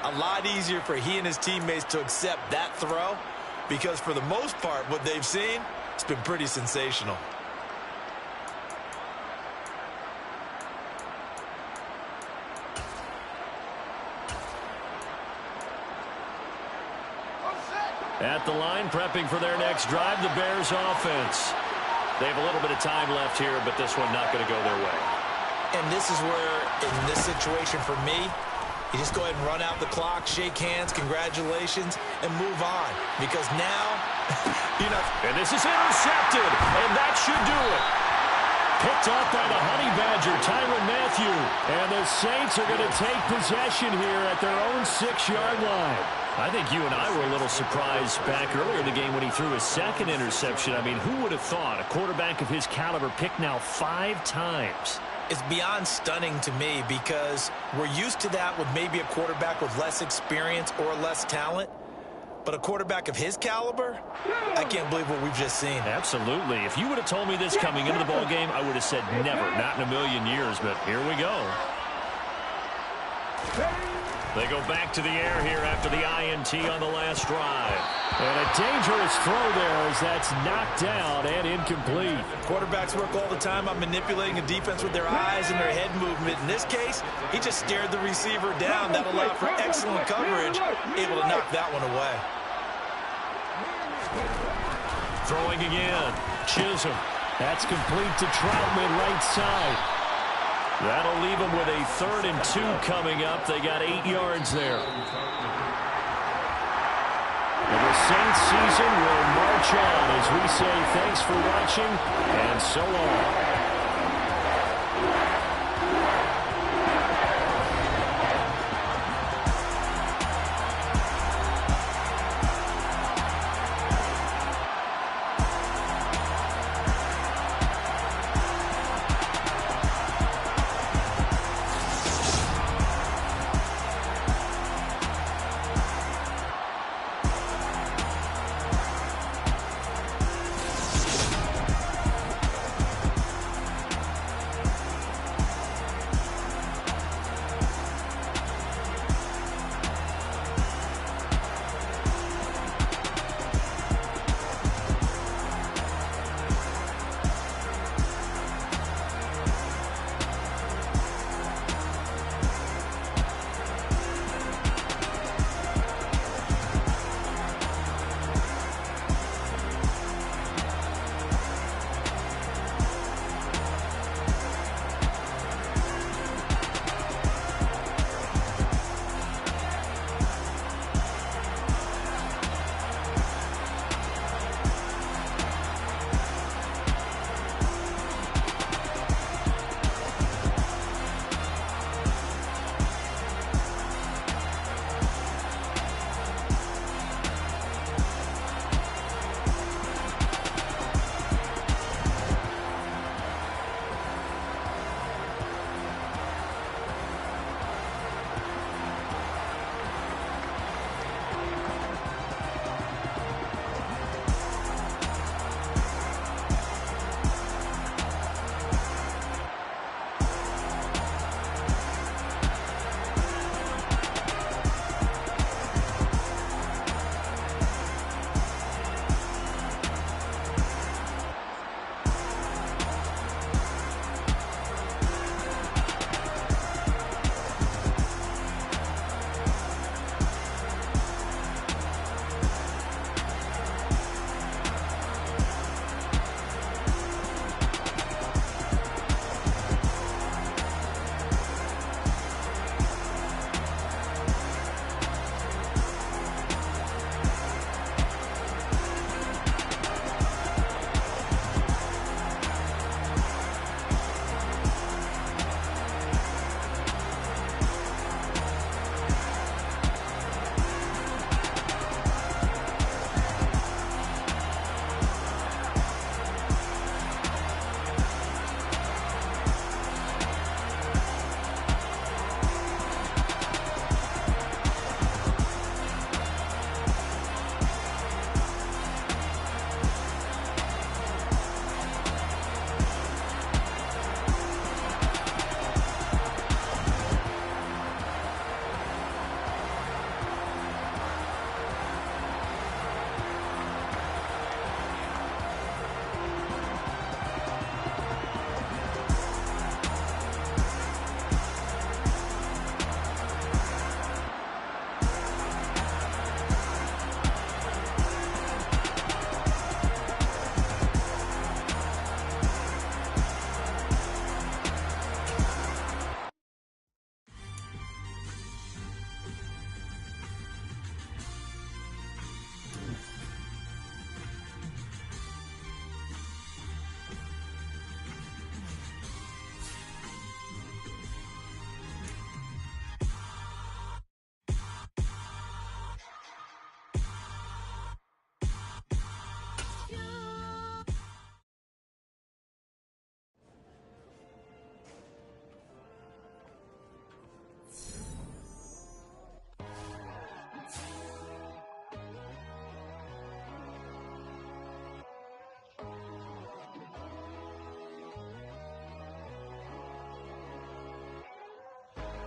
a lot easier for he and his teammates to accept that throw, because for the most part, what they've seen, it's been pretty sensational. At the line, prepping for their next drive, the Bears offense. They have a little bit of time left here, but this one not going to go their way. And this is where, in this situation for me, you just go ahead and run out the clock, shake hands, congratulations, and move on. Because now, And this is intercepted, and that should do it. Picked up by the Honey Badger, Tyrann Mathieu. And the Saints are going to take possession here at their own 6-yard line. I think you and I were a little surprised back earlier in the game when he threw his 2nd interception. I mean, who would have thought a quarterback of his caliber picked now 5 times? It's beyond stunning to me, because we're used to that with maybe a quarterback with less experience or less talent. But a quarterback of his caliber, I can't believe what we've just seen. Absolutely. If you would have told me this coming into the ballgame, I would have said never, not in a million years, but here we go. They go back to the air here after the INT on the last drive. And a dangerous throw there as that's knocked down and incomplete. Quarterbacks work all the time on manipulating a defense with their eyes and their head movement. In this case, he just stared the receiver down. That allowed for excellent coverage, able to knock that one away. Throwing again. Chisholm. That's complete to Troutman, right side. That'll leave them with a 3rd and 2 coming up. They got 8 yards there. And the Saints season will march on as we say thanks for watching and so on.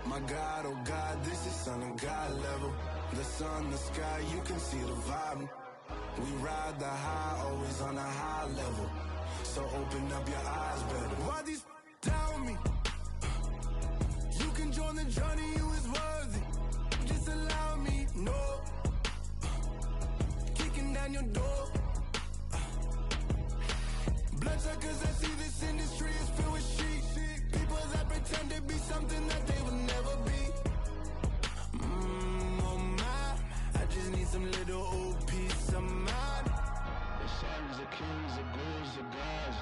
My God, oh God, this is Son of God level. The sun, the sky, you can see the vibe. We ride the high, always on a high level. So open up your eyes better. Why these tell me? You can join the journey, you is worthy. Just allow me, no. Kicking down your door. Bloodsuckers, I see this industry is filled with sheep. People that pretend to be something that they will never be. Oh my, I just need some little old peace of mind. The sons of kings, the ghouls, the gods.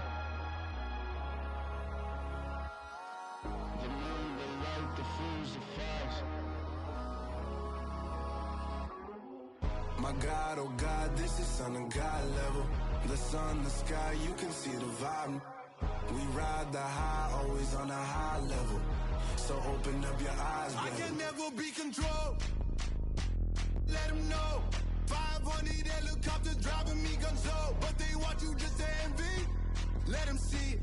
The moon, the light, the fools, the facts. My God, oh God, this is Son of God level. The sun, the sky, you can see the vibe. We ride the high, always on a high level. So open up your eyes, baby. I can never be controlled. Let them know. 500 helicopters driving me gunso. But they want you just to envy. Let them see it.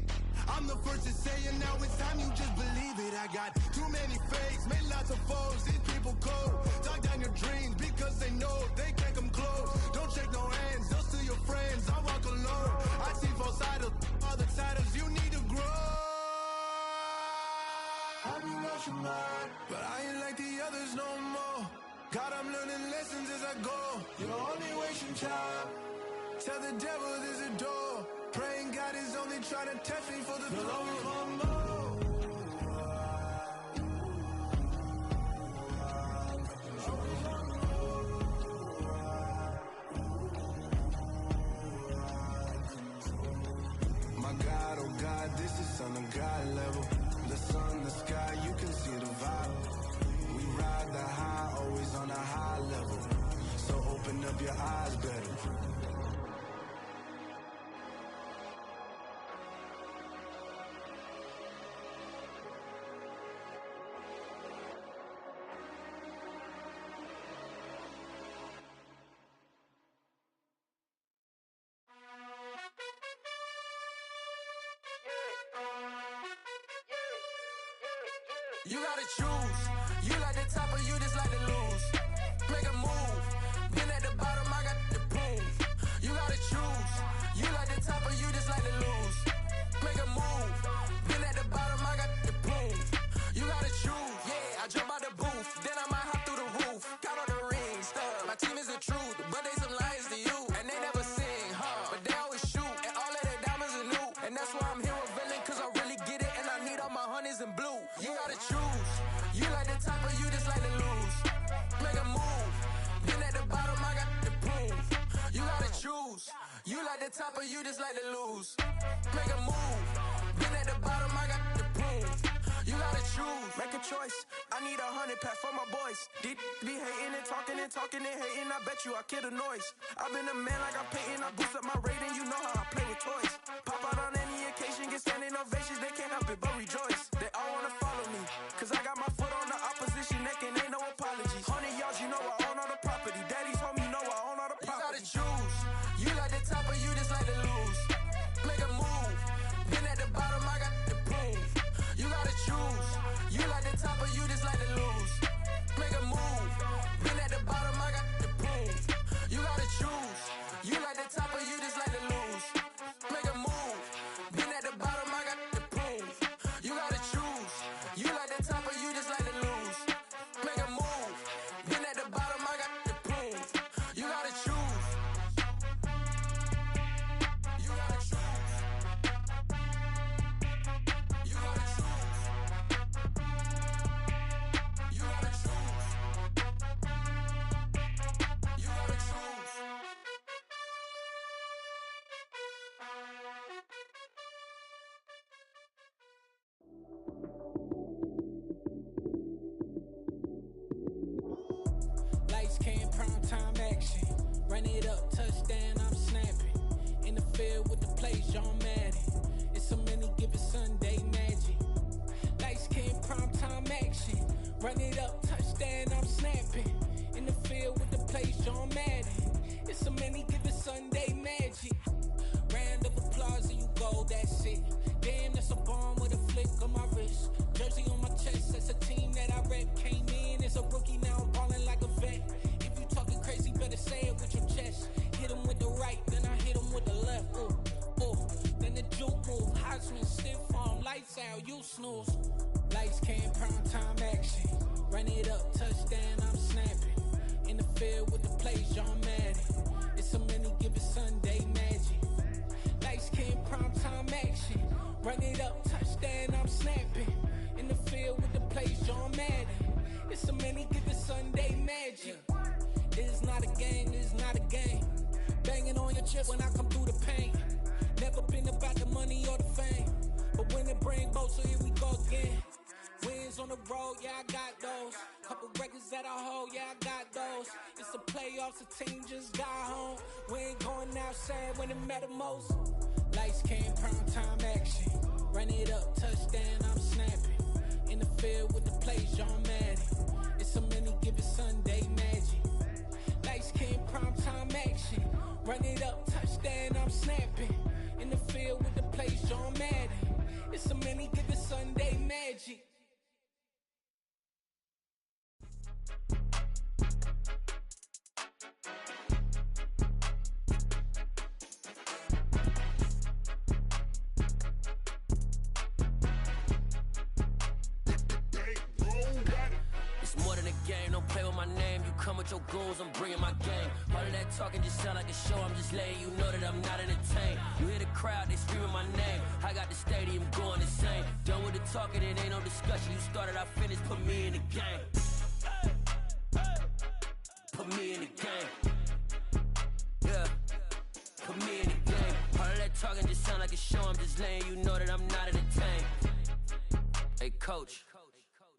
I'm the first to say it, now it's time you just believe it. I got too many fakes, made lots of foes. These people cold. Talk down your dreams because they know they can't come close. Don't shake no hands, they'll steal your friends. I walk alone. I see false idols, other titles. You need to grow. I be watching mine, but I ain't like the others no more. God, I'm learning lessons as I go. You're only wasting time. Tell the devil there's a door. Praying God is only trying to test me for the throne. My God, oh God, this is Son of God level. The sun, the sky, you can see the vibe. We ride the high, always on a high level. So open up your eyes better. You gotta choose. You like the top or you just like to lose. Make a move. Been at the bottom, I got the proof. You gotta choose. You like the top or you just like to lose. Make a move. Been at the bottom, I got the proof. You gotta choose. Yeah, I jump out the booth. Then I might hop through the roof. Got all the rings, stuff. My team is the truth, but they some liars to you. And they never sing, but they always shoot. And all of their diamonds are new. And that's why I'm here with villain, cause I really get it. And I need all my honeys in blue. You gotta choose. You like the top or you just like to lose. Make a move. Been at the bottom, I got the proof. You gotta choose. You like the top or you just like to lose. Make a move. Been at the bottom, I got the proof. You gotta choose. Make a choice. I need 100 pack for my boys. Be hating and talking and talking and hating. I bet you I kill the noise. I've been a man like I'm Peyton. I boost up my rating. You know how I play with toys. Pop out on any occasion, get standing ovations. They can't help it but rejoice. They all wanna follow me, cause I got my foot on the opposition neck and ain't no apologies. 100 yards, you know I own all the property. Daddy's home, you know I own all the property. You gotta choose. You like the top or you just like to lose. Make a move. Been at the bottom, I got the proof. You gotta choose. You like the top or you just like to lose. Make a move. Been at the bottom, I got the proof. You gotta choose. You like the top or you just like to lose. Make a move. Been at the bottom, I got the proof. You gotta choose. You like the top or you just like to lose. Make a move. Been at the bottom, I got the proof. You gotta choose. You gotta choose. You gotta choose. You gotta choose. You gotta choose. Lights came, prime time action. Run it up, touchdown, I'm snapping. In the field with the plays, John Madden. It's a many given Sunday magic. Lights came, prime time action. Run it up, touchdown, I'm snapping. In the field with the plays, John Madden. It's a many given Sunday magic. Round of applause and you go, that's it. Damn, that's a bomb with a flick on my wrist. Jersey on my chest, that's a team that I read. snooze. Lights came, prime time action. Run it up, touchdown, I'm snapping. In the field with the plays, John Madden. It's a many given Sunday magic. Lights came, prime time action. Run it up, touchdown, I'm snapping. In the field with the plays, John Madden. It's a many given Sunday magic. It's not a game, it's not a game. Banging on your chest when I come through the pain. Never been about the money or the fame. But when it bring both, so here we go again. Wins on the road, yeah, I got those. Couple records that I hold, yeah, I got those. It's the playoffs, the team just got home. We ain't going outside when it matter most. Lights came, prime time action. Run it up, touchdown, I'm snapping. In the field with the plays, John Madden. It's a many given Sunday magic. Lights came, prime time action. Run it up, touchdown, I'm snapping. In the field with the plays, John Madden. It's a many given Sunday magic. Come with your goons, I'm bringing my game. All of that talking just sound like a show, I'm just letting you know that I'm not entertained. You hear the crowd, they screaming my name. I got the stadium going insane. Done with the talking, it ain't no discussion. You started, I finished, put me in the game. Put me in the game. Yeah, put me in the game. All of that talking just sound like a show, I'm just letting you know that I'm not entertained. Hey coach,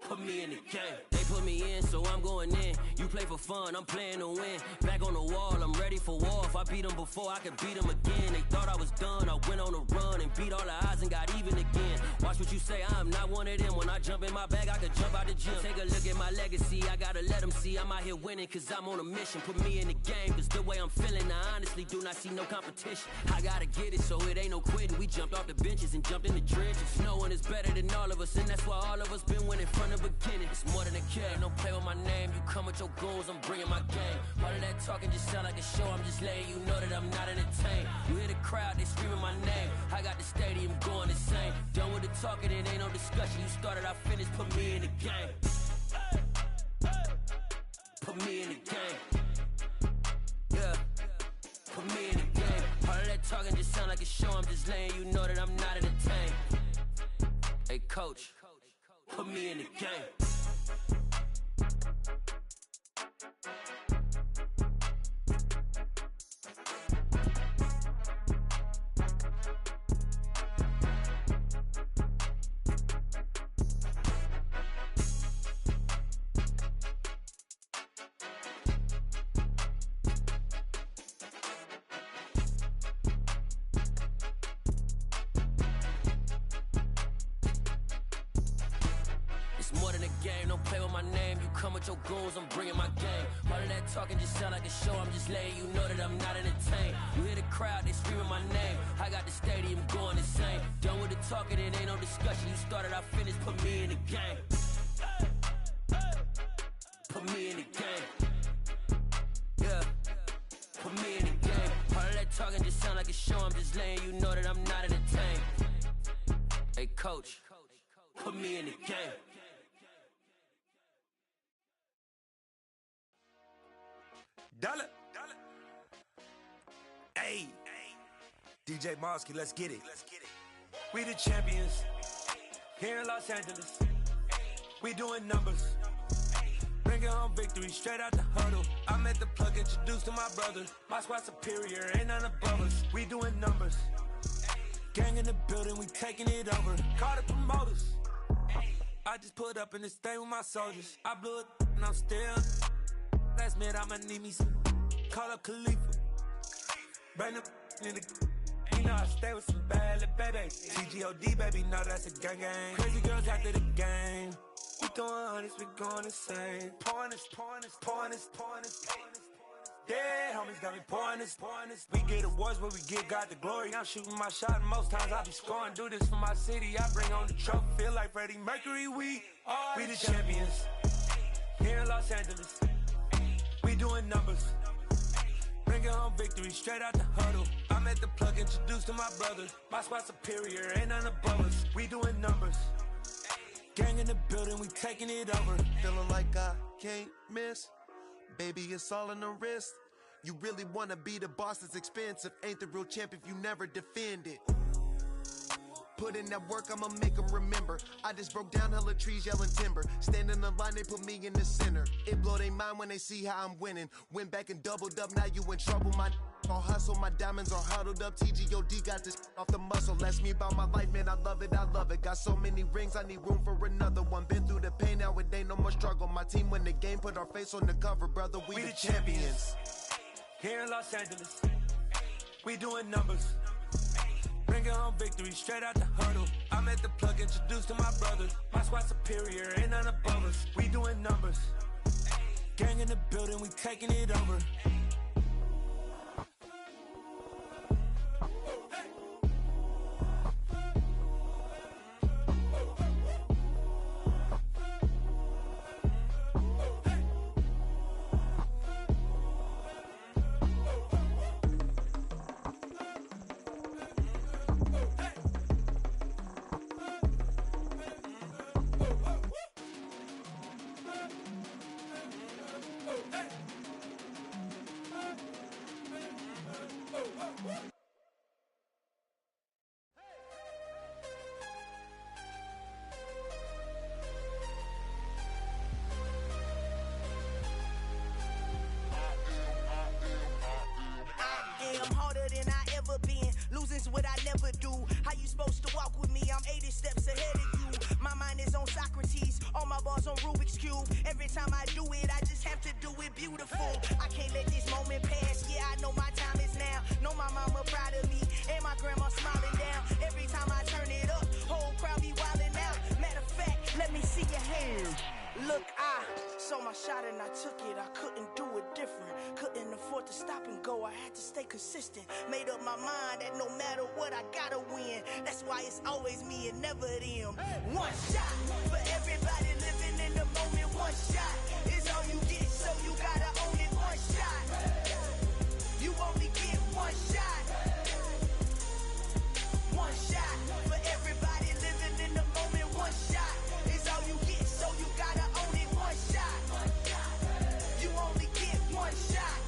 put me in the game. They put me in, so I'm going in. You play for fun, I'm playing to win. Back on the wall, I'm ready for war. If I beat them before, I could beat them again. They thought I was done, I went on a run and beat all the odds and got even again. Watch what you say, I'm not one of them. When I jump in my bag, I could jump out the gym. Take a look at my legacy, I gotta let them see I'm out here winning, cause I'm on a mission. Put me in the game, cause the way I'm feeling, I honestly do not see no competition. I gotta get it, so it ain't no quitting. We jumped off the benches and jumped in the trenches. No one is better than all of us, and that's why all of us been winning from the beginning. It's more than a kill, ain't no play with my name. You come with your goons, I'm bringing my game. All of that talking just sound like a show, I'm just letting you know that I'm not entertained. You hear the crowd, they screaming my name. I got the stadium going insane. Done with the talking, it ain't no discussion. You started, I finished, put me in the game. Put me in the game. Yeah, put me in the game. All of that talking just sound like a show, I'm just letting you know that I'm not entertained. Hey coach, put me in the game. Come with your goons, I'm bringing my game. All of that talking just sound like a show, I'm just letting you know that I'm not entertained. You hear the crowd, they screaming my name. I got the stadium going insane. Done with the talking, it ain't no discussion. You started, I finished, put me in the game. Put me in the game. Yeah, put me in the game. All of that talking just sound like a show, I'm just letting you know that I'm not entertained. Hey coach, put me in the game. Dollar. Hey, DJ Mosky, let's get it. We the champions here in Los Angeles. We doing numbers, bringing home victory straight out the huddle. I'm at the plug, introduced to my brother. My squad superior, ain't none above us. We doing numbers, gang in the building, we taking it over. Call the promoters. I just put up in this thing with my soldiers. I blew it and I'm still. Last minute I'ma need me some. Call up Khalifa. Bring them in the. You know I stay with some bad little baby. TGOD baby, know that's a gang gang. Crazy girls after the game. We throwing hundreds, we going insane. Pouring this. Yeah, homies got me pouring this. We get awards, but we give God the glory. I'm shooting my shot, and most times I be scoring. Do this for my city, I bring on the trophy. Feel like Freddie Mercury, we the champions here in Los Angeles. We doing numbers, bringing home victory straight out the huddle. I'm at the plug, introduced to my brother. My squad superior, ain't none above us. We doing numbers, Gang in the building, we taking it over. Feeling like I can't miss. Baby, it's all in the wrist. You really wanna be the boss, it's expensive. Ain't the real champ if you never defend it. Put in that work, I'ma make them remember. I just broke down hella trees, yelling timber. Stand in the line, they put me in the center. It blow their mind when they see how I'm winning. Went back and doubled up, now you in trouble. My all hustle, my diamonds are huddled up. TGOD got this off the muscle. Ask me about my life, man, I love it, I love it. Got so many rings, I need room for another one. Been through the pain, now it ain't no more struggle. My team win the game, put our face on the cover, brother. We the champions. Here in Los Angeles, we doing numbers. Bringing home victory straight out the huddle. I'm at the plug, introduced to my brothers. My squad superior, ain't none above us. We doing numbers. Gang in the building, we taking it over. Losing's what I never do. How you supposed to walk with me? I'm 80 steps ahead of you. My mind is on Socrates, all my bars on Rubik's Cube. Every time I do it, I just have to do it beautiful. I can't let this moment pass. Yeah, I know my time is now. Know my mama proud of me, and my grandma smiling down. Every time I turn it up, whole crowd be wildin' out. Matter of fact, let me see your hands. Look, I saw my shot and I took it. I couldn't do it different. Couldn't afford to stop and go. I had to stay consistent. Made up my mind that no matter what, I gotta win. That's why it's always me and never them. One shot for everybody living in the moment. One shot is all you get, so you gotta own it. One shot. You only get one shot. One shot for everybody living in the moment. One shot is all you get, so you gotta own it. One shot. You only get one shot.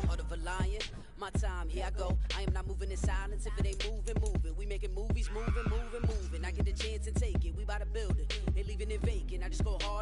Heart of a lion, my time, here I go. I am not moving in silence. If it ain't moving, moving. We making movies, moving. I get a chance and take it. We bout to build it. They leaving it vacant. I just go hard.